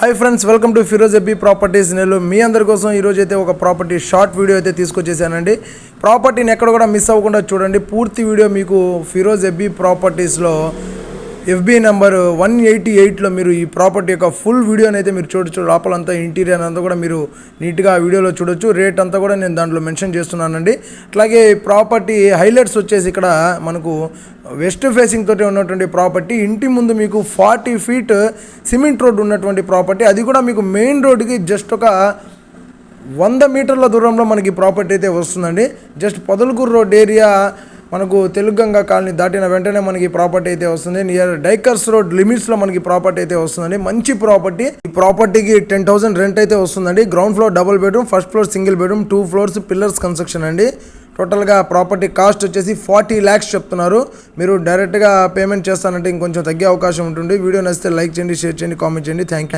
Hi friends, welcome to Firoz ఎబ్బీ properties. నేను మీ అందరి కోసం ఈరోజు అయితే ఒక ప్రాపర్టీ షార్ట్ వీడియో అయితే తీసుకొచ్చేసానండి. ప్రాపర్టీని ఎక్కడ కూడా మిస్ అవ్వకుండా చూడండి. పూర్తి వీడియో మీకు ఫిరోజ్ ఎబ్బీ ప్రాపర్టీస్లో ఎఫ్బీ నెంబర్ 188లో మీరు ఈ ప్రాపర్టీ యొక్క ఫుల్ వీడియోని అయితే మీరు చూడొచ్చు. లోపలంతా ఇంటీరియర్ అంతా కూడా మీరు నీట్గా ఆ వీడియోలో చూడొచ్చు. రేట్ అంతా కూడా నేను దాంట్లో మెన్షన్ చేస్తున్నానండి. అట్లాగే ప్రాపర్టీ హైలైట్స్ వచ్చేసి ఇక్కడ మనకు వెస్ట్ ఫేసింగ్ తోటి ఉన్నటువంటి ప్రాపర్టీ. ఇంటి ముందు మీకు 40 ఫీట్ సిమెంట్ రోడ్ ఉన్నటువంటి ప్రాపర్టీ. అది కూడా మీకు మెయిన్ రోడ్డుకి జస్ట్ ఒక 100 మీటర్ల దూరంలో మనకి ప్రాపర్టీ అయితే వస్తుందండి. జస్ట్ పొదలకూరు రోడ్ ఏరియా మనకు తెలుగంగా కాలనీ దాటిన వెంటనే మనకి ప్రాపర్టీ అయితే వస్తుంది. నియర్ డైకర్స్ రోడ్ లిమిట్స్లో మనకి ప్రాపర్టీ అయితే వస్తుందండి. మంచి ప్రాపర్టీ. ఈ ప్రాపర్టీకి 10,000 రెంట్ అయితే వస్తుందండి. Ground floor double bedroom, first floor single bedroom, 2 floors pillars construction అండి. టోటల్గా ప్రాపర్టీ కాస్ట్ వచ్చేసి 40 lakhs చెప్తున్నారు. మీరు డైరెక్ట్గా పేమెంట్ చేస్తానంటే ఇంకొంచెం తగ్గే అవకాశం ఉంటుంది. వీడియో నచ్చితే లైక్ చేయండి, షేర్ చేయండి, కామెంట్ చేయండి. Thank you.